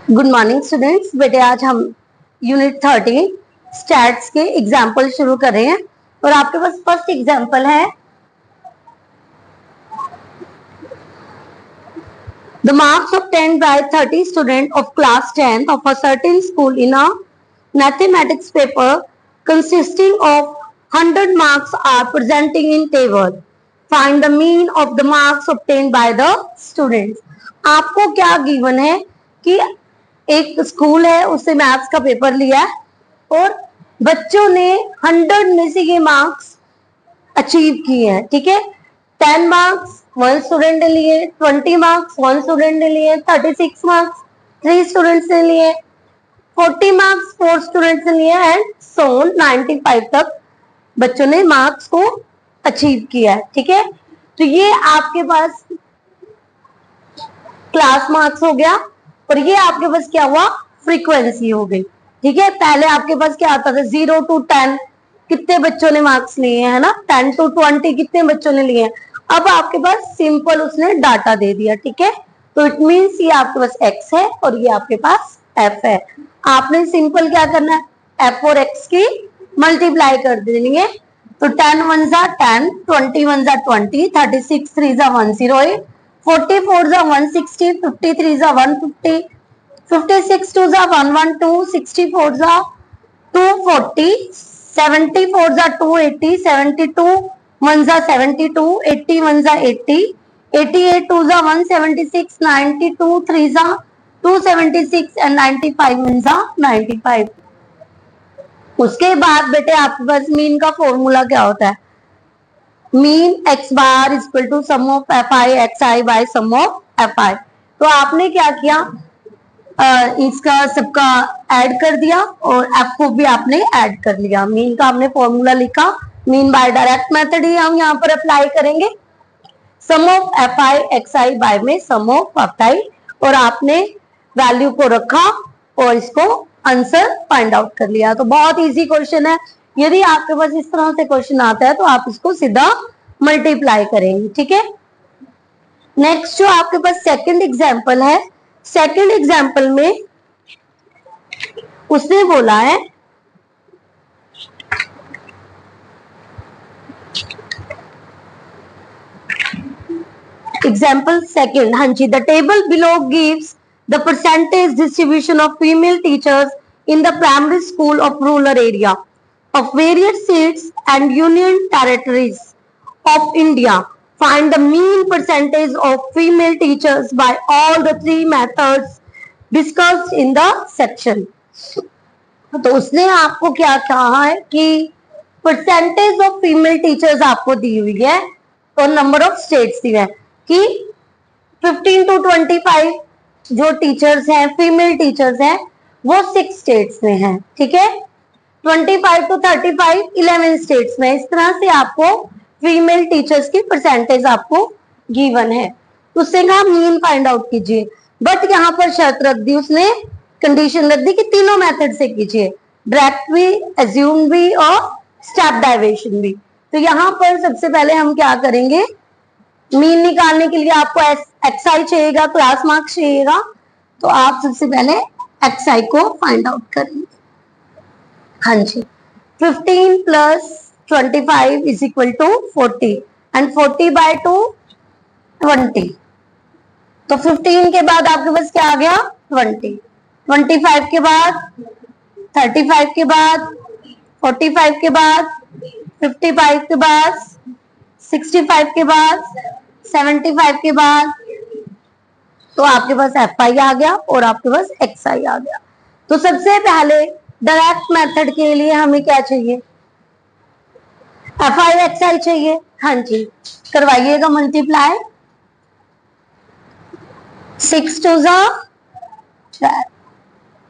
Good morning students. बेटे आज हम यूनिट 13 स्टैट्स के एग्जाम्पल शुरू कर रहे हैं और आपके पास फर्स्ट एग्जाम्पल है the marks obtained by 30 students of class 10th of a certain school in a mathematics paper consisting of 100 marks are presenting in table. Find the mean of the marks obtained by the students. आपको क्या given है कि एक school है, उससे maths का paper लिया है और बच्चों ने 100 में से ये मार्क्स अचीव किए हैं। ठीक है, 10 मार्क्स 1 स्टूडेंट ने लिए, 20 मार्क्स 1 स्टूडेंट ने लिए, 36 मार्क्स 3 स्टूडेंट्स ने लिए, 40 मार्क्स 4 स्टूडेंट्स ने लिए एंड सो 95 तक बच्चों ने मार्क्स को अचीव किया है। ठीक है, तो ये आपके पास क्लास मार्क्स हो गया और ये आपके पास क्या हुआ, फ्रीक्वेंसी हो गई। ठीक है, पहले आपके पास क्या आता था 0 to 10 कितने बच्चों ने मार्क्स लिए हैं, है ना, 10 to 20 कितने बच्चों ने लिए हैं। अब आपके पास सिंपल उसने डाटा दे दिया। ठीक है, तो इट मींस ये आपके पास x है और ये आपके पास f है। आपने सिंपल क्या करना है, f और x की मल्टीप्लाई कर देनी है। तो 10 1 जा 10, 20 1 जा 20, 36 3 जा 108, 44 जा 160, 53 जा 150, 56 2 जा 112, 64 जा 240, 74 जा 280, 72 1 जा 72, 81 जा 80, 88 2 जा 176, 92 3 जा 276 एंड 95 1 जा 95। उसके बाद बेटे आपके पास मीन का फॉर्मूला क्या होता है, mean x bar equal to sum of F I X I by sum of F I. तो आपने क्या किया, इसका सबका ऐड कर दिया और f को भी आपने ऐड कर लिया। मीन का आपने फॉर्मूला लिखा, मीन बाय डायरेक्ट मेथड ही हम यहाँ पर अप्लाई करेंगे। Sum of F I X I by में सम ऑफ एफ आई और आपने वैल्यू को रखा और इसको आंसर फाइंड आउट कर लिया। तो बहुत इजी क्वेश्चन है। यदि आपके पास इस तरह से क्वेश्चन आता है तो आप इसको सीधा मल्टीप्लाई करेंगे। ठीक है, नेक्स्ट जो आपके पास सेकंड एग्जांपल है, सेकंड एग्जांपल में उसने बोला है एग्जाम्पल सेकंड, हाँ जी, the table below gives the percentage distribution of female teachers in the primary school of rural area of various states and union territories of India. Find the mean percentage of female teachers by all the three methods discussed in the section. तो उसने आपको क्या कहा है कि percentage of female teachers आपको दी हुई है और नंबर ऑफ स्टेट्स दी है कि 15 to 25 जो टीचर्स हैं, फीमेल टीचर्स हैं, वो 6 स्टेट्स में हैं। ठीक है, 25 to 35 11 स्टेट्स में। इस तरह से आपको फीमेल टीचर्स की परसेंटेज आपको गिवन है। उससे कहा मीन फाइंड आउट कीजिए, बट यहाँ पर शर्त रख दी उसने, कंडीशन रख दी कि तीनों मेथड से कीजिए, डायरेक्ट भी, एज्यूम भी और स्टेप डाइवेशन भी। तो यहाँ पर सबसे पहले हम क्या करेंगे, मीन निकालने के लिए आपको एक्स आई चाहिएगा, क्लास मार्क्स चाहिएगा, तो आप सबसे पहले एक्स आई को फाइंड आउट करेंगे। हाँ जी, 15 plus 25 is equal to 40 and 40 by 2 20। तो 15 के बाद आपके पास क्या आ गया 20, 25 के बाद 35 के बाद 45 के बाद 55 के बाद 65 के बाद 75 के बाद, तो आपके पास एफ आई आ गया और आपके पास एक्स आई आ गया। तो सबसे पहले डायरेक्ट मेथड के लिए हमें क्या चाहिए, एफ आई एक्स आई चाहिए। हाँ जी, करवाइएगा मल्टीप्लाई। 6 2 जा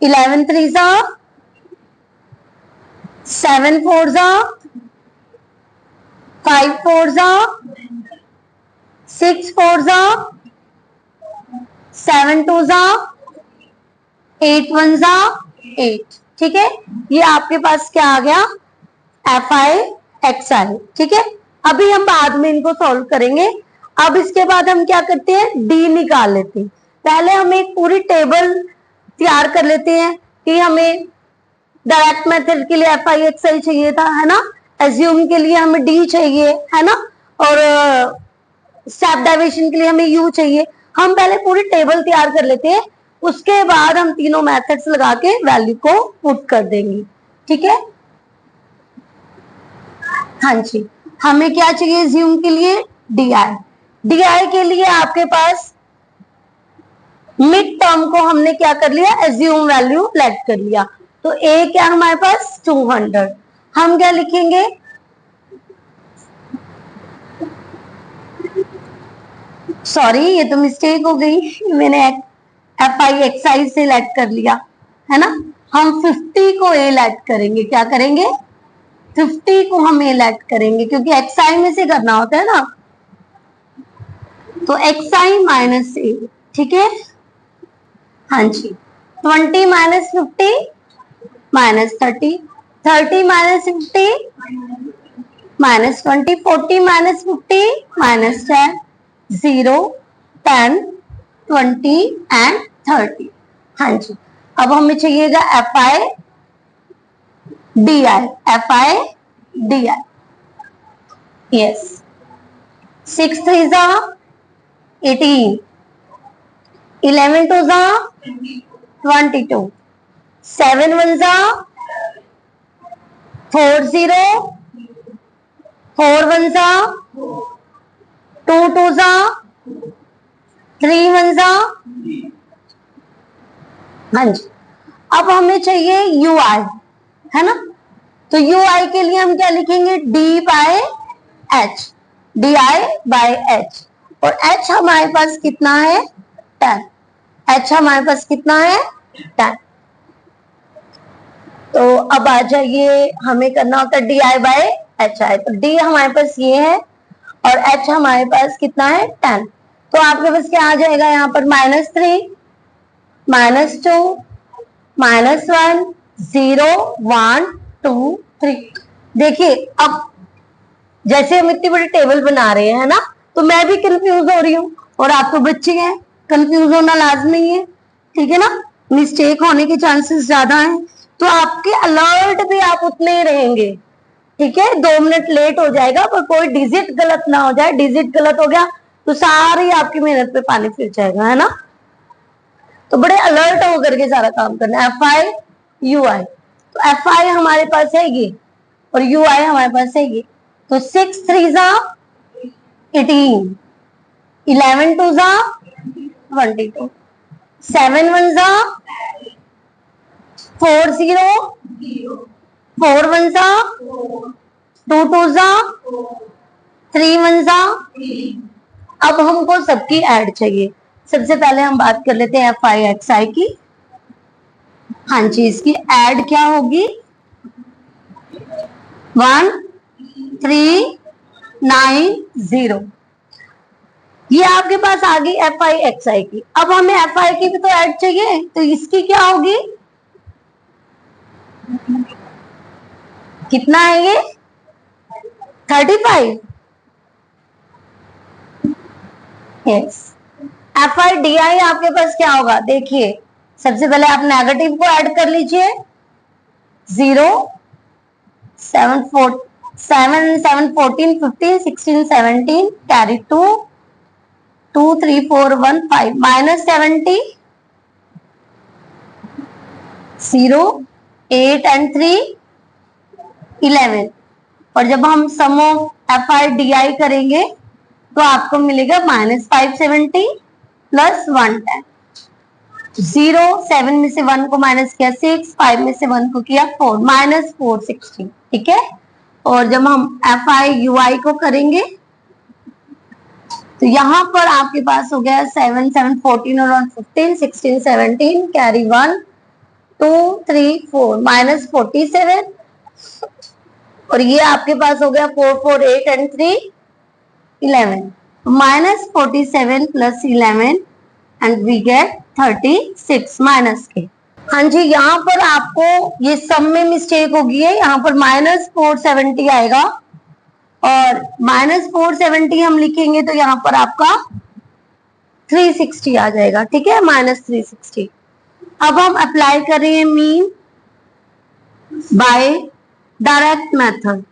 11 3 जा 7 4 जा 5 4 जा 6 4 जा 7 2 जा 8 1 जा 8। ठीक है, ये आपके पास क्या आ गया, एफ आई एक्स आई। ठीक है, अभी हम बाद में इनको सॉल्व करेंगे। अब इसके बाद हम क्या करते हैं, डी निकाल लेते हैं। पहले हम एक पूरी टेबल तैयार कर लेते हैं कि हमें डायरेक्ट मेथड के लिए एफ आई एक्स आई चाहिए था, है ना, एज्यूम के लिए हमें डी चाहिए, है ना, और स्टेप डेविएशन के लिए हमें यू चाहिए। हम पहले पूरी टेबल तैयार कर लेते हैं, उसके बाद हम तीनों मेथड्स लगा के वैल्यू को पुट कर देंगे, ठीक है। हाँ जी, हमें क्या चाहिए एज्यूम के लिए, डी आई। डी आई के लिए आपके पास मिड टर्म को हमने क्या कर लिया, एज्यूम वैल्यू लेट कर लिया। तो ए क्या हमारे पास 200, हम क्या लिखेंगे, सॉरी ये तो मिस्टेक हो गई, मैंने एफ आई एक्स आई से लेट कर लिया, है ना। हम 50 को ए लेट करेंगे, क्या करेंगे, 50 को हम ए लेट करेंगे, क्योंकि एक्स आई में से करना होता है ना। तो एक्स आई माइनस ए, ठीक है। हाँ जी, 20 minus 50 minus 30, 30 minus 50 minus 20, 40 minus 50 minus 10, 0, 10, 20 and 30। हाँ जी, अब हमें चाहिएगा F I D I, F I D I, yes. 6 3 जा 18, 11 2 जा 22, 7 1 जा 4 0, 4 1 जा 2 2 जा 3 1 जा। हाँ जी, अब हमें चाहिए यू आई, है ना। तो यू आई के लिए हम क्या लिखेंगे, D by H, D I by H, और एच हमारे पास कितना है 10, एच हमारे पास कितना है 10। तो अब आ जाइए, हमें करना होता है D I by H I, तो डी हमारे पास ये है और एच हमारे पास कितना है 10। तो आपके पास क्या आ जाएगा यहाँ पर, -3 -2 -1 0 1 2 3। देखिए अब जैसे हम इतनी बड़ी टेबल बना रहे हैं ना, तो मैं भी कंफ्यूज हो रही हूँ और आप तो बच्चे हैं, कंफ्यूज होना लाजमी है, ठीक है ना, मिस्टेक होने के चांसेस ज्यादा हैं। तो आपके अलर्ट भी आप उतने ही रहेंगे, ठीक है। 2 मिनट लेट हो जाएगा पर कोई डिजिट गलत ना हो जाए, डिजिट गलत हो गया तो सारी आपकी मेहनत पे पानी फिर जाएगा, है ना। तो बड़े अलर्ट होकर के सारा काम करना है। एफ आई यू आई, तो एफ आई हमारे पास है ये और यू आई हमारे पास है ये। तो 6 3 जा 18, 11 2 जा 22, 7 1 जा 4 0, 4 1 जा 2 2 जा 3 1 जा। अब हमको सबकी ऐड चाहिए। सबसे पहले हम बात कर लेते हैं एफ आई एक्स आई की। हाँ जी, इसकी ऐड क्या होगी, 1 3 9 0, ये आपके पास आ गई एफ आई एक्स आई की। अब हमें एफ आई की भी तो ऐड चाहिए, तो इसकी क्या होगी, कितना है ये 35, yes. F I D I आपके पास क्या होगा, देखिए सबसे पहले आप नेगेटिव को ऐड कर लीजिए, 0 7 4 7 7 14 15 16 17 कैरी 2 2 3 4 1 5 -70 0 8 and 3 11। और जब हम sum of F I D I करेंगे तो आपको मिलेगा -570 प्लस 110। 0 7 में से 1 को माइनस किया 6, 5 में से 1 को किया 4, -460, ठीक है। और जब हम एफ आई यू आई को करेंगे तो यहां पर आपके पास हो गया 7 7 14 और 15 16 17 कैरी 1 2 3 4 -47, और ये आपके पास हो गया 4 4 8 and 3 11, -47 plus 11 and we get 36 minus के। हाँ जी, यहाँ पर आपको ये सम में मिस्टेक होगी है, यहाँ पर -470 आएगा और -470 हम लिखेंगे तो यहाँ पर आपका 360 आ जाएगा, ठीक है, -360। अब हम अप्लाई करें mean by direct method.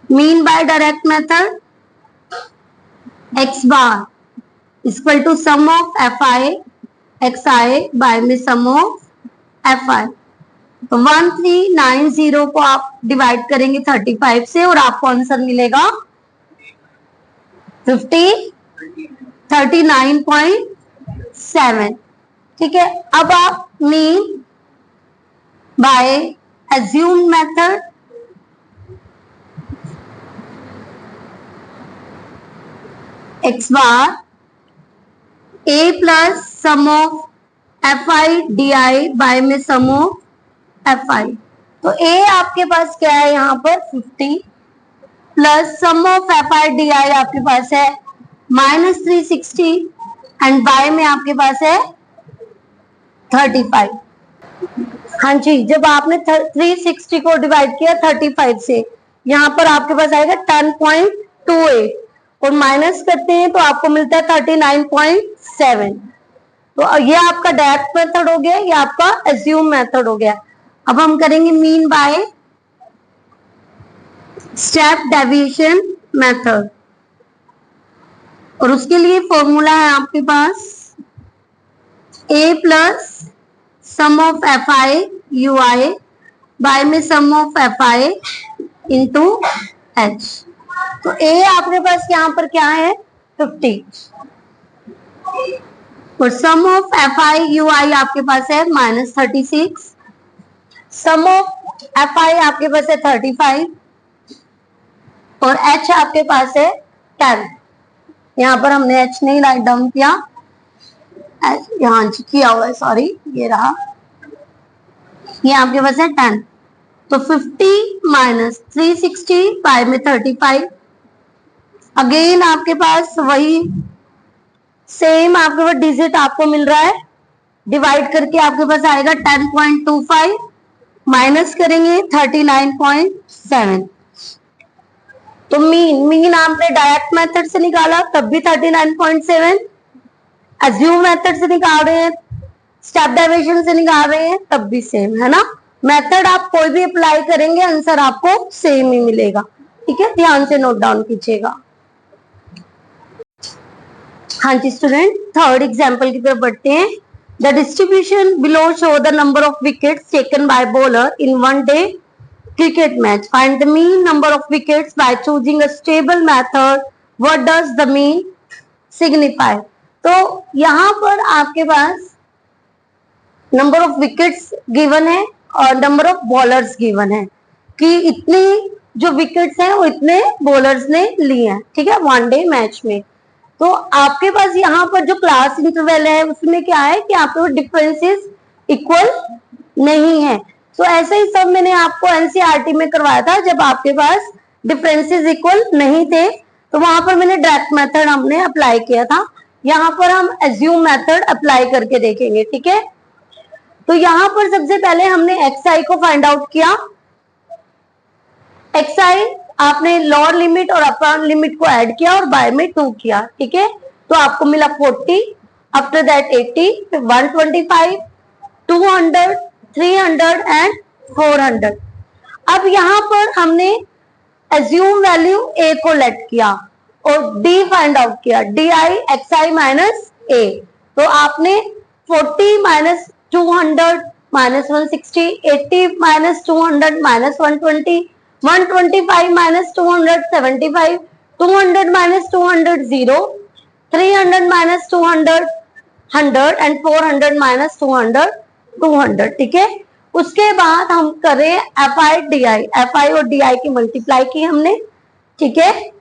Mean by direct method, X bar equal to sum of F I X I by में सम ऑफ एफ आई। तो 1390 को आप डिवाइड करेंगे 35 से और आपको आंसर मिलेगा 39.7। ठीक है, अब आप mean by assumed method, X bar A plus sum of F I D I by में सम ऑफ एफ आई। तो ए आपके पास क्या है यहाँ पर 50 plus sum of F I D I आपके पास है -360 एंड बाय में आपके पास है 35। हाँ जी, जब आपने 360 को डिवाइड किया 35 से, यहाँ पर आपके पास आएगा 10.28 और माइनस करते हैं तो आपको मिलता है 39.7। तो ये आपका डायरेक्ट मेथड हो गया, ये आपका एज्यूम मेथड हो गया। अब हम करेंगे mean by step deviation method और उसके लिए फॉर्मूला है आपके पास a plus sum of F I U I by में sum of F I into H. तो a आपके पास यहाँ पर क्या है 50 और सम ऑफ एफ आई यू आई आपके पास है -36, सम ऑफ एफ आई आपके पास है 35 और h आपके पास है 10। यहाँ पर हमने h नहीं राइट डाउन किया, यहाँ किया हुआ है, सॉरी, ये रहा, ये आपके पास है 10। तो 50 माइनस 360 बाय में 35, अगेन आपके पास वही सेम आपके पास डिजिट आपको मिल रहा है, डिवाइड करके आपके पास आएगा 10.25 माइनस करेंगे 39.7। तो मीन आपने डायरेक्ट मेथड से निकाला तब भी 39.7, एज्यूम मेथड से निकाल रहे हैं, स्टेप डेविएशन से निकाल रहे हैं तब भी सेम है ना। मेथड आप कोई भी अप्लाई करेंगे आंसर आपको सेम ही मिलेगा। ठीक है, ध्यान से नोट डाउन कीजिएगा। हाँ जी स्टूडेंट, थर्ड एग्जाम्पल की तरफ बढ़ते हैं। The distribution below show the number of wickets taken by bowler in one day cricket match. Find the mean number of wickets by choosing a stable method. What does the mean signify? तो यहाँ पर आपके पास number of wickets given है और number of bowlers given है कि इतने जो विकेट्स हैं वो इतने बॉलर्स ने लिए हैं। ठीक है, वनडे मैच में। तो आपके पास यहाँ पर जो क्लास इंटरवल है उसमें क्या है कि आपके डिफरेंसेस इक्वल नहीं है। तो ऐसे ही सब मैंने आपको एनसीईआरटी में करवाया था, जब आपके पास डिफरेंसेस इक्वल नहीं थे तो वहां पर मैंने डायरेक्ट मेथड हमने अप्लाई किया था। यहाँ पर हम एज्यूम मेथड अप्लाई करके देखेंगे। ठीक है, तो यहाँ पर सबसे पहले हमने एक्स आई को फाइंड आउट किया। एक्स आई आपने लोअर लिमिट और अपर लिमिट को ऐड किया और बाय में 2 किया। ठीक है, तो आपको मिला 40, आफ्टर दैट 80, 125, 200, 300 एंड 400। अब यहाँ पर हमने एज्यूम वैल्यू a को लेट किया और d फाइंड आउट किया, D I X I minus A. तो आपने 40 minus 200 minus 160, 80 minus 200 minus 120, 125 minus 200 75, 200 minus 200 0, 300 minus 200 100 and 400 minus 200 200। ठीक है, उसके बाद हम करें F I D I, F I और डी आई की मल्टीप्लाई की हमने। ठीक है,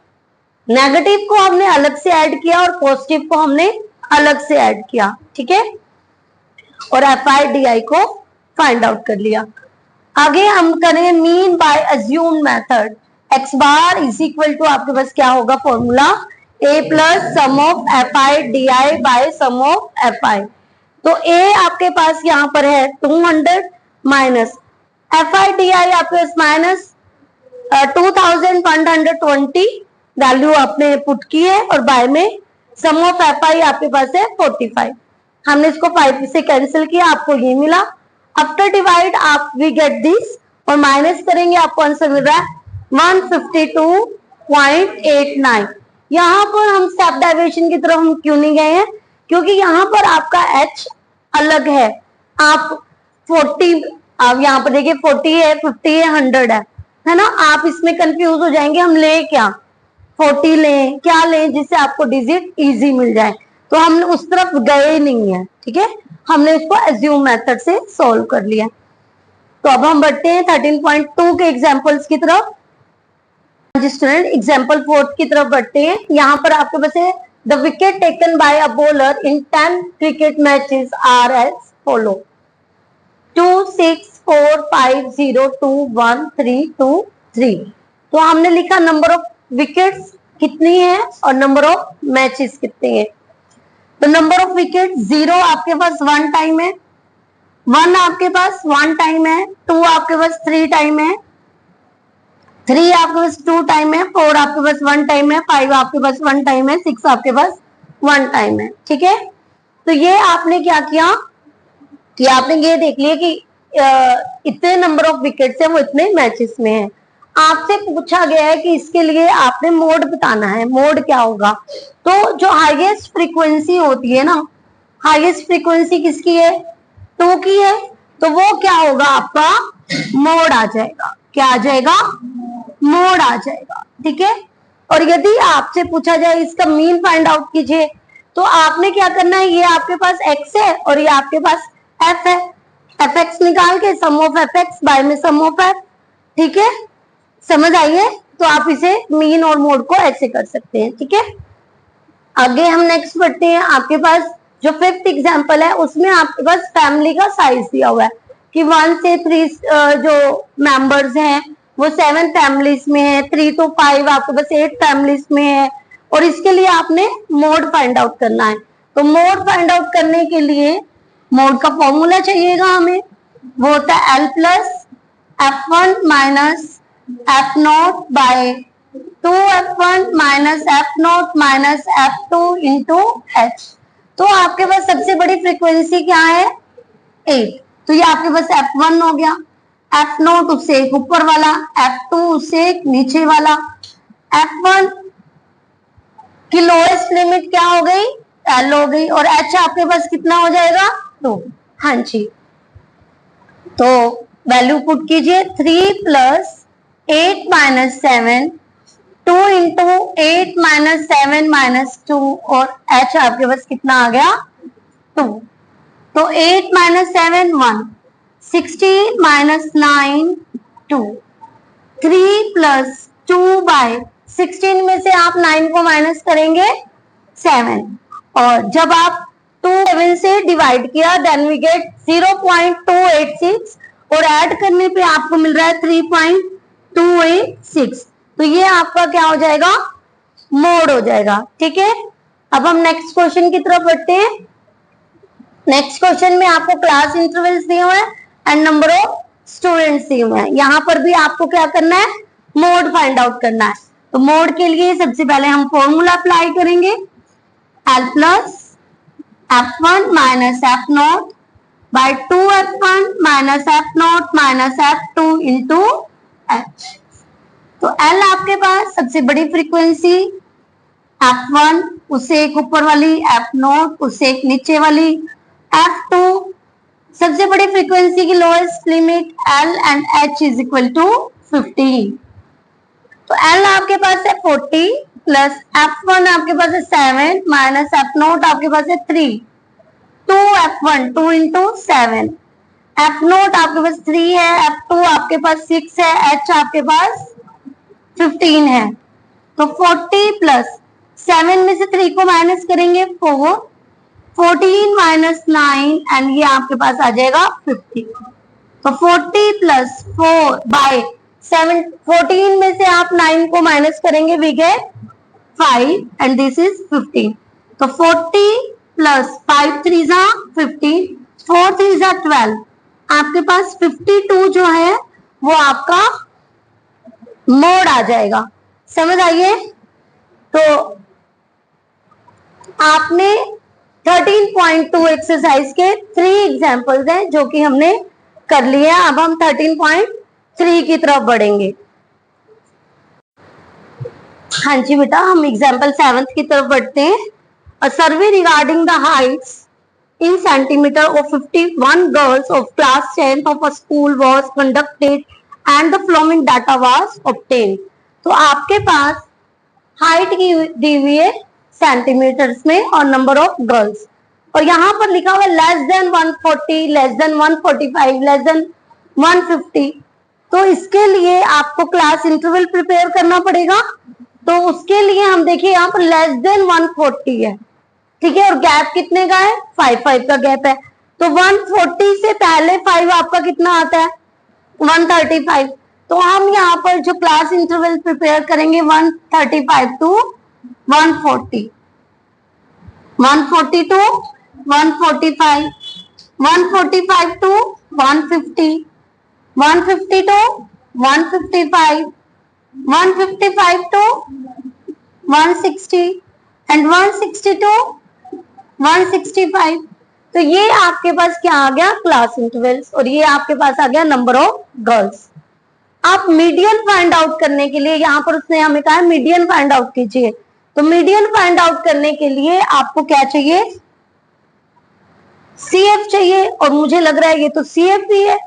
नेगेटिव को हमने अलग से ऐड किया और पॉजिटिव को हमने अलग से ऐड किया। ठीक है, और एफ आई डी आई को फाइंड आउट कर लिया। आगे हम करें mean by assumed method. X bar is equal to आपके पास क्या होगा formula, A plus sum of F I D I by sum of F I. तो ए आपके पास यहाँ पर है 200 minus F I D I आपके पास माइनस 2120 वैल्यू आपने पुट की है और बाय में सम ऑफ एफ आई आपके पास है 45। हमने इसको 5 से कैंसिल किया, आपको ये मिला। आफ्टर डिवाइड आप वी गेट दिस, और माइनस करेंगे आपको आंसर मिल रहा है 152.89। यहाँ पर हम स्टेप डेविएशन की तरफ हम क्यों नहीं गए हैं, क्योंकि यहाँ पर आपका h अलग है। आप 40, आप यहाँ पर देखिए 40 है, 50 है, 100 है ना। आप इसमें कंफ्यूज हो जाएंगे, हम ले क्या, 40 लें, क्या लें जिससे आपको डिजिट इजी मिल जाए। तो हम उस तरफ गए नहीं है, ठीक है, हमने इसको एज्यूम मेथड से सॉल्व कर लिया। तो अब हम बढ़ते हैं 13.2 के एग्जांपल्स की तरफ। स्टूडेंट एग्जांपल 4 की तरफ बढ़ते हैं। यहाँ पर आपके पास है the wicket taken by a bowler in 10 cricket matches are as follow 2 6 4 5 0 2 1 3 2 3। तो हमने लिखा नंबर ऑफ विकेट्स कितनी है और नंबर ऑफ मैचेस कितने हैं। तो नंबर ऑफ विकेट 0 आपके पास 1 टाइम है, 1 आपके पास 1 टाइम है, 2 आपके पास 3 टाइम है, 3 आपके पास 2 टाइम है, 4 आपके पास 1 टाइम है, 5 आपके पास 1 टाइम है, 6 आपके पास 1 टाइम है, ठीक है। तो ये आपने क्या किया कि आपने ये देख लिया कि इतने नंबर ऑफ विकेट्स है वो इतने मैचेस में है। आपसे पूछा गया है कि इसके लिए आपने मोड बताना है, मोड क्या होगा। तो जो हाईएस्ट फ्रीक्वेंसी होती है ना, हाईएस्ट फ्रीक्वेंसी किसकी है, 2 की है, तो वो क्या होगा आपका मोड आ जाएगा। क्या आ जाएगा, मोड आ जाएगा, ठीक है। और यदि आपसे पूछा जाए इसका मीन फाइंड आउट कीजिए, तो आपने क्या करना है, ये आपके पास x है और ये आपके पास f है, fx निकाल के सम ऑफ fx बाय में सम ऑफ f, ठीक है, समझ आइए। तो आप इसे मीन और मोड को ऐसे कर सकते हैं, ठीक है। आगे हम नेक्स्ट बढ़ते हैं। आपके पास जो 5th एग्जांपल है उसमें आपके पास फैमिली का साइज दिया हुआ है कि 1 से 3 जो मेंबर्स हैं वो 7 फैमिलीज में है, 3 to 5 आपके पास 8 फैमिलीज में है, और इसके लिए आपने मोड फाइंड आउट करना है। तो मोड फाइंड आउट करने के लिए मोड का फॉर्मूला चाहिएगा हमें, वो होता है L plus F1 minus F0 by 2F1 minus F0 minus F2 into H। तो आपके पास सबसे बड़ी फ्रीक्वेंसी क्या है, 8, तो ये आपके पास F1 हो गया, F0 उससे एक ऊपर वाला, F2 उससे एक नीचे वाला, F1 की लोएस्ट लिमिट क्या हो गई, L हो गई, और H आपके पास कितना हो जाएगा, 2। हाँ जी, तो वैल्यू पुट कीजिए 3 plus 8 minus 7, 2 into 8 minus 7 minus 2, और H आपके पास कितना आ गया, 2। तो 8 माइनस 7 1, 16 माइनस 9 2, 3 प्लस 2 बाय 16 में से आप 9 को माइनस करेंगे 7, और जब आप 2 7 से डिवाइड किया देन वी गेट 0.286, और ऐड करने पे आपको मिल रहा है 3.286। तो ये आपका क्या हो जाएगा, मोड हो जाएगा, ठीक है। अब हम नेक्स्ट क्वेश्चन की तरफ बढ़ते हैं। नेक्स्ट क्वेश्चन में आपको क्लास इंटरवल्स दिए हुए हैं एंड नंबर ऑफ स्टूडेंट्स दिए हुए हैं। यहाँ पर भी आपको क्या करना है, मोड फाइंड आउट करना है। तो मोड के लिए सबसे पहले हम फॉर्मूला अप्लाई करेंगे, L plus F1 minus F0 by 2F1 minus F0 minus F2 into H। तो L आपके पास सबसे बड़ी फ्रीक्वेंसी, F1 उससे एक ऊपर वाली, F0 उससे एक नीचे वाली, F2 सबसे बड़ी फ्रीक्वेंसी की lowest limit L and H is equal to 15। तो L आपके पास है 40 प्लस F1 आपके पास है 7 माइनस F0 आपके पास है 3, 2F1 2 इंटू 7, F0 आपके पास 3 है, F2 आपके पास 6 है, H आपके पास 15 है। तो 40 प्लस 7 में से 3 को माइनस करेंगे 4, 14 माइनस 9 एंड ये आपके पास आ जाएगा 50। तो 40 प्लस 4 बाय 7, 14 में से आप 9 को माइनस करेंगे we get 5 and this is 15। तो 40 प्लस 5 3 जा 15, 4 3 जा 12, आपके पास 52 जो है वो आपका मोड आ जाएगा। समझ आइए। तो आपने 13.2 एक्सरसाइज के 3 एग्जाम्पल्स हैं जो कि हमने कर लिए हैं। अब हम 13.3 की तरफ बढ़ेंगे। हाँ जी बेटा, हम एग्जाम्पल 7 की तरफ बढ़ते हैं। A survey regarding the heights in centimeter of 51 girls of class 10th of a school was conducted and the following data was obtained। तो आपके पास हाइट की दी हुई है सेंटीमीटर्स में और नंबर ऑफ गर्ल्स, और यहाँ पर लिखा हुआ less than 140, less than 145, less than 150। तो इसके लिए आपको क्लास इंटरवल प्रिपेयर करना पड़ेगा। तो उसके लिए हम देखिए यहाँ पर लेस देन 140 है, ठीक है, और गैप कितने का है? 5 का गैप है। तो 140 से पहले 5 आपका कितना आता है? 135। तो हम यहाँ पर जो क्लास इंटरवल प्रिपेयर करेंगे 135 to 140, 140 to 145, 145 to 150, 150 to 155, 155 to 160 and 160 to 165। तो ये आपके पास क्या आ गया? क्लास इंटरवल्स, और ये आपके पास आ गया नंबर ऑफ गर्ल्स। आप मीडियन फाइंड आउट करने के लिए, यहाँ पर उसने हमें कहा मीडियन फाइंड आउट कीजिए। तो मीडियन फाइंड आउट करने के लिए आपको क्या चाहिए? सीएफ चाहिए, और मुझे लग रहा है ये तो सीएफ भी है।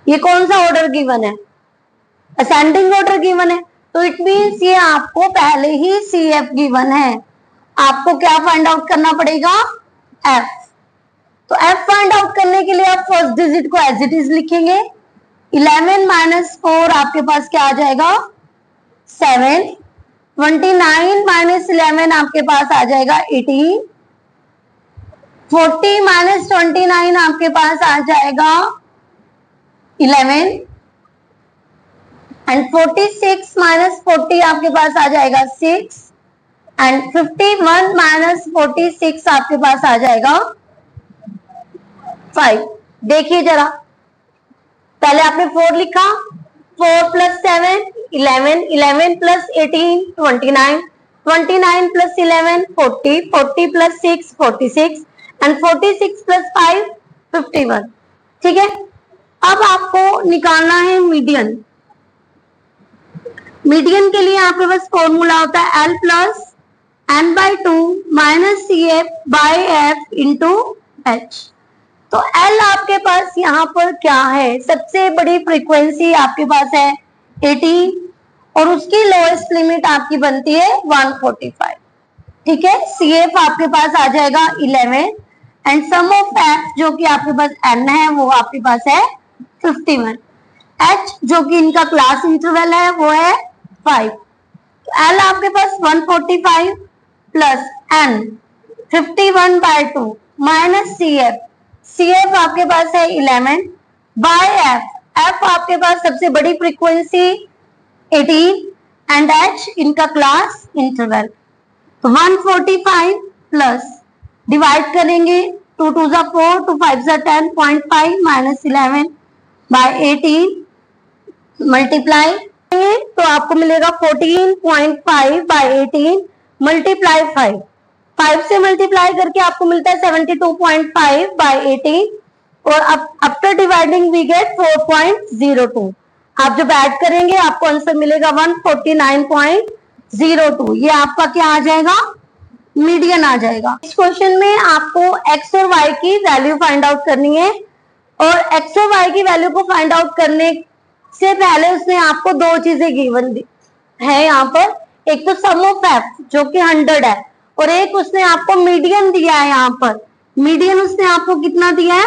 ये कौन सा ऑर्डर गिवन है? असेंडिंग ऑर्डर गिवन है। तो इट मीन्स ये आपको पहले ही सीएफ गिवन है। आपको क्या फाइंड आउट करना पड़ेगा? एफ। तो एफ फाइंड आउट करने के लिए आप फर्स्ट डिजिट को एज इट इज लिखेंगे। 11 माइनस 4 आपके पास क्या आ जाएगा? 7। 29 माइनस 11 आपके पास आ जाएगा 18। 40 माइनस 29 आपके पास आ जाएगा 11। एंड 46 माइनस 40 आपके पास आ जाएगा 6। एंड 51 माइनस 46 आपके पास आ जाएगा 5। देखिए जरा, पहले आपने 4 लिखा, 4 plus 7 11, 11 plus 18 29, 29 plus 11 40, 40 plus 6 46 and 46 plus 5 51। ठीक है, अब आपको निकालना है मीडियन। मीडियन के लिए आपके पास फॉर्मूला होता है L plus n by 2 minus C F by F into H. तो L आपके पास यहाँ पर क्या है? सबसे बड़ी फ्रीक्वेंसी आपके पास है 80 और उसकी लोएस्ट लिमिट आपकी बनती है 145। ठीक है, CF आपके पास आ जाएगा 11 एंड सम ऑफ F जो कि आपके पास N है वो आपके पास है 51। H जो कि इनका क्लास इंटरवल है वो है 5। तो L आपके पास 145 plus N 51 by 2 minus CF आपके पास है 11 बाय F आपके पास सबसे बड़ी फ्रीक्वेंसी 18 एंड H इनका क्लास इंटरवल। तो 145 प्लस डिवाइड करेंगे 2 2 जा 4 2 5 जा 10 0.5 माइनस 11 बाय 18 मल्टीप्लाई तो आपको मिलेगा 14.5 बाय 18 मल्टीप्लाई 5। 5 से मल्टीप्लाई करके आपको मिलता है 72.5 बाय 18 और आफ्टर डिवाइडिंग वी गेट 4.02। आप जब ऐड करेंगे आपको आंसर मिलेगा 149.02। ये आपका क्या आ जाएगा? मीडियन आ जाएगा। इस क्वेश्चन में आपको एक्स और वाई की वैल्यू फाइंड आउट करनी है और एक्स और वाई की वैल्यू को फाइंड आउट करने से पहले उसने आपको दो चीजें गिवन है यहाँ पर। एक तो सम ऑफ एफ जो कि 100 है और एक उसने आपको मीडियन दिया है। यहाँ पर मीडियन उसने आपको कितना दिया है?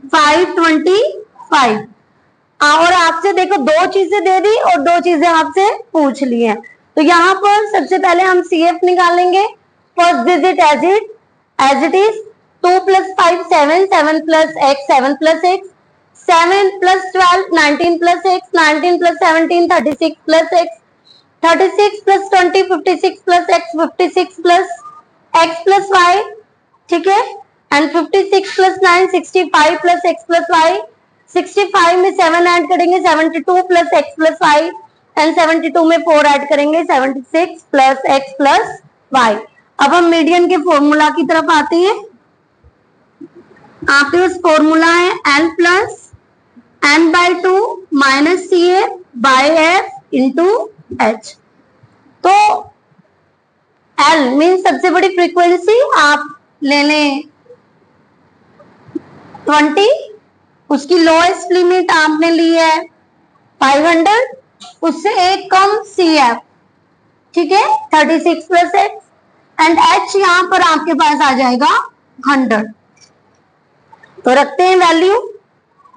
525। और आपसे देखो दो चीजें दे दी और दो चीजें आपसे पूछ ली है। तो यहाँ पर सबसे पहले हम CF निकालेंगे। First digit as it is 2 plus 5 7, 7 plus x 7 plus x, 7 plus 12 19 plus x, 19 plus 17 36 plus x, 36 plus 20 56 plus x, 56 plus x plus y। ठीक है, and 56 plus 9 65 plus x plus y। 65 में 7 ऐड करेंगे 72 plus x plus y and 72 में 4 add करेंगे 76 plus x plus y। अब हम median के formula की तरफ आते हैं। आपके पास फॉर्मूला है n plus n by two minus C F by F into H. तो L मीन सबसे बड़ी फ्रीक्वेंसी आप ले लें 20, उसकी लोएस्ट लिमिट आपने ली है 500, उससे एक कम CF, ठीक है 36 प्लस एक्स, एंड H यहां पर आपके पास आ जाएगा 100। तो रखते हैं वैल्यू।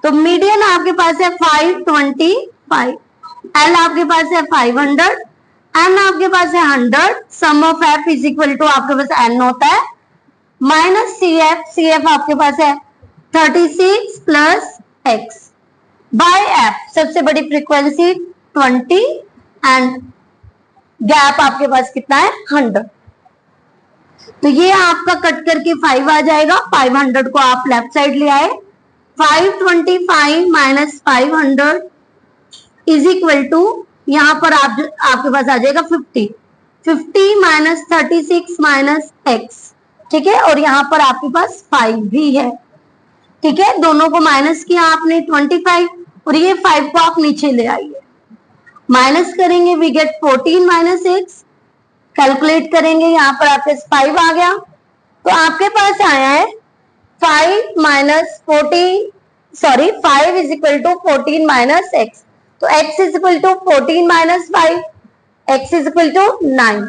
तो मीडियन आपके पास है 525, L आपके पास है 500, N आपके पास है 100, sum of F is equal to आपके पास N होता है माइनस CF आपके पास है 36 प्लस एक्स बाय F, सबसे बड़ी फ्रीक्वेंसी 20 एंड गैप आपके पास कितना है 100। तो ये आपका कट करके 5 आ जाएगा। 500 को आप लेफ्ट साइड ले आए, 525 माइनस 500 इज इक्वल टू यहां पर आपके पास आ जाएगा 50 माइनस 36 माइनस एक्स, ठीक है, और यहां पर आपके पास 5 भी है, ठीक है। दोनों को माइनस किया आपने 25 और ये 5 को आप नीचे ले आइए, माइनस करेंगे we get 14 minus X, calculate करेंगे यहाँ पर आपके 5 आ गया। तो आपके पास आया है 5 minus 14, sorry 5 is equal to 14 minus X. तो x is equal to 14 minus 5, x is equal to 9।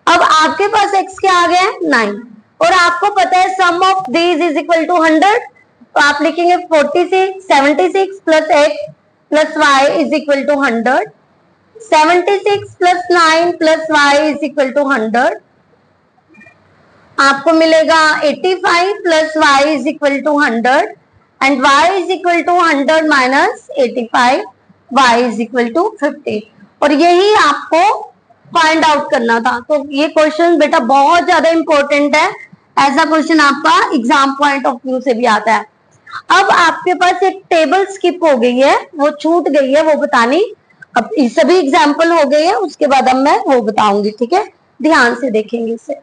अब आपके पास x क्या आ गया है 9, और आपको पता है sum of these is equal to 100। तो आप लिखेंगे 76 plus x plus y is equal to 100, 76 plus 9 plus y is equal to 100, आपको मिलेगा 85 plus y is equal to 100 and y is equal to 100 minus 85, y is equal to 50। और यही आपको find out करना था। तो ये क्वेश्चन बेटा बहुत ज्यादा इंपॉर्टेंट है, ऐसा क्वेश्चन आपका एग्जाम पॉइंट ऑफ व्यू से भी आता है। अब आपके पास एक टेबल स्किप हो गई है, वो छूट गई है, वो बतानी। अब सभी एग्जाम्पल हो गए हैं, उसके बाद अब मैं वो बताऊंगी, ठीक है, ध्यान से देखेंगे इसे।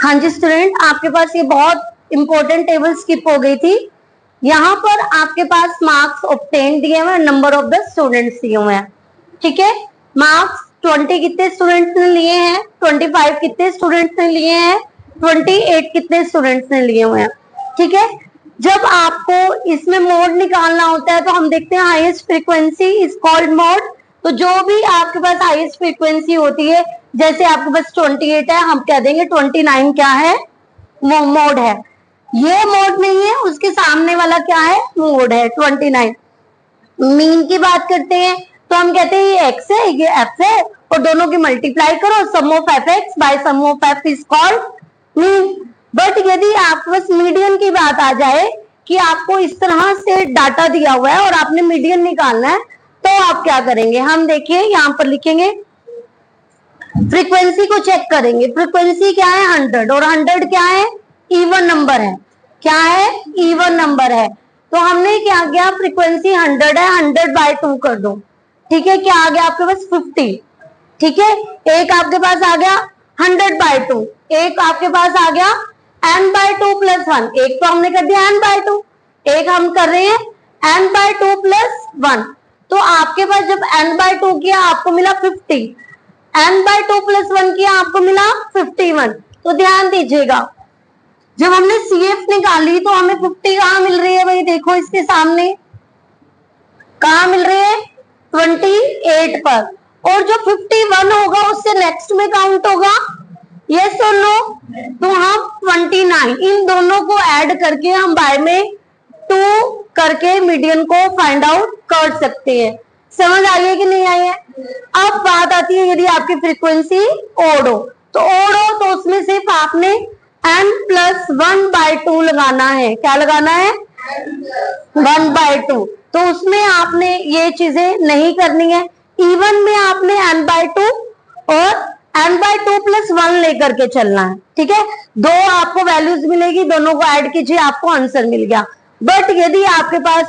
हाँ जी स्टूडेंट, आपके पास ये बहुत इंपॉर्टेंट टेबल स्किप हो गई थी। यहाँ पर आपके पास मार्क्स ऑब्टेन दिए हुए, नंबर ऑफ द स्टूडेंट्स दिए हुए हैं, ठीक है। मार्क्स 20 कितने स्टूडेंट्स ने लिए हैं, 25 कितने स्टूडेंट्स ने लिए हैं, 28 कितने स्टूडेंट्स ने लिए हुए हैं, ठीक है। जब आपको इसमें मोड निकालना होता है तो हम देखते हैं highest frequency is called mode. तो जो भी आपके पास हाईएस्ट फ्रीक्वेंसी होती है, जैसे आपके पास 28 है, हम कह देंगे 29 क्या है, वो मोड है। ये मोड नहीं है, उसके सामने वाला क्या है, मोड है 29। मीन की बात करते हैं तो हम कहते हैं ये x है, ये f है, और दोनों की मल्टीप्लाई करो, sum of fx by sum of f is called mean. But यदि आपके पास मीडियन की बात आ जाए कि आपको इस तरह से डाटा दिया हुआ है और आपने मीडियन निकालना है, तो आप क्या करेंगे, हम देखिए यहाँ पर लिखेंगे, फ्रीक्वेंसी को चेक करेंगे। फ्रीक्वेंसी क्या है 100, और 100 क्या है, इवन नंबर है, क्या है, इवन नंबर है। तो हमने क्या किया, फ्रीक्वेंसी 100 है, 100 बाय 2 कर दो, ठीक है, क्या आ गया आपके पास 50, ठीक है। एक आपके पास आ गया 100 बाय 2, एक आपके पास आ गया n बाय 2 प्लस 1, एक तो हमने कर दिया n बाय 2, एक हम कर रहे हैं n बाय 2 प्लस 1। तो आपके पास जब n बाय 2 किया आपको मिला 50, n बाय 2 प्लस 1 किया आपको मिला 51। तो ध्यान दीजिएगा, जब हमने CF निकाली तो हमें 50 कहाँ मिल रही है भाई, देखो इसके सामने कहाँ मिल रही है, 28 पर, और जो 51 होगा उससे नेक्स्ट में काउंट होगा, यस और नो। तो हम 29, इन दोनों को ऐड करके हम बाय में 2 करके मीडियन को फाइंड आउट कर सकते हैं। समझ आई है कि नहीं आई है। अब बात आती है यदि आपकी फ्रीक्वेंसी ओड हो, तो ओड हो तो उसमें सिर्फ आपने n प्लस 1 बाय 2 लगाना है। क्या लगाना है, 1 बाय 2। तो उसमें आपने ये चीजें नहीं करनी है। इवन में आपने n बाय 2 और n बाय 2 प्लस 1 लेकर के चलना है, ठीक है। दो आपको वैल्यूज मिलेगी, दोनों को ऐड कीजिए, आपको आंसर मिल गया। बट यदि आपके पास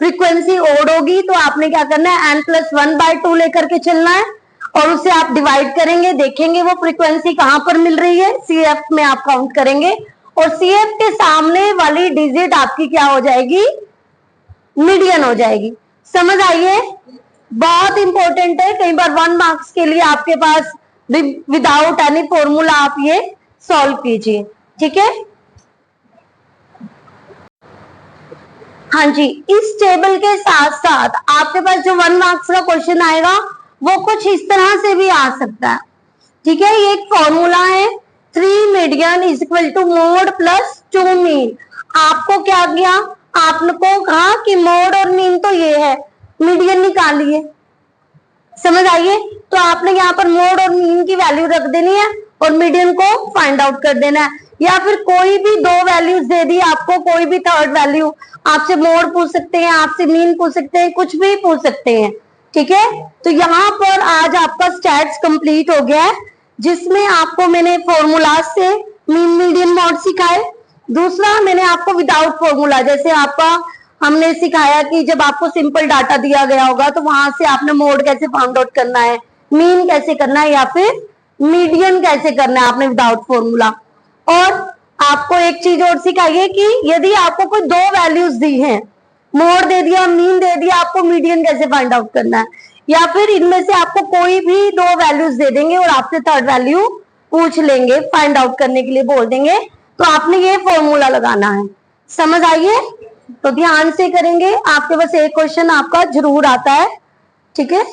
फ्रीक्वेंसी ओड होगी तो आपने क्या करना है, n प्लस 1 बाय 2 लेकर के चलना है। और उसे आप डिवाइड करेंगे, देखेंगे वो फ्रीक्वेंसी कहां पर मिल रही है, CF में आप काउंट करेंगे और CF के सामने वाली डिजिट आपकी क्या हो जाएगी, मीडियन हो जाएगी। समझ आइए, बहुत इंपॉर्टेंट है। कई बार 1 मार्क्स के लिए आपके पास विदाउट एनी फॉर्मूला आप ये सॉल्व कीजिए, ठीक है। हाँ जी, इस टेबल के साथ साथ आपके पास जो 1 मार्क्स का क्वेश्चन आएगा वो कुछ इस तरह से भी आ सकता है, ठीक है। ये एक फॉर्मूला है, 3 median is equal to mode plus 2 mean. आपको क्या किया, आपको कहा कि मोड और मीन तो ये है, मीडियन निकालिए। समझ आइए, तो आपने यहाँ पर मोड और मीन की वैल्यू रख देनी है और मीडियन को फाइंड आउट कर देना है, या फिर कोई भी 2 वैल्यूज दे दी आपको, कोई भी थर्ड वैल्यू, आपसे मोड पूछ सकते हैं, आपसे मीन पूछ सकते हैं, कुछ भी पूछ सकते हैं, ठीक है। तो यहाँ पर आज आपका स्टैट्स कंप्लीट हो गया है, जिसमें आपको मैंने फॉर्मूला से मीन मीडियन मोड सिखाए। दूसरा मैंने आपको विदाउट फॉर्मूला, जैसे आपका हमने सिखाया कि जब आपको सिंपल डाटा दिया गया होगा तो वहां से आपने मोड कैसे फाइंड आउट करना है, मीन कैसे करना है, या फिर मीडियन कैसे करना है, आपने विदाउट फॉर्मूला। और आपको एक चीज और सिखाई है कि यदि आपको कोई 2 वैल्यूज दी हैं, मोड दे दिया, मीन दे दिया, आपको मीडियन कैसे फाइंड आउट करना है, या फिर इनमें से आपको कोई भी 2 वैल्यूज दे देंगे और आपसे थर्ड वैल्यू पूछ लेंगे, फाइंड आउट करने के लिए बोल देंगे, तो आपने ये फॉर्मूला लगाना है। समझ आइए, तो ध्यान से करेंगे, आपके पास एक क्वेश्चन आपका जरूर आता है, ठीक है।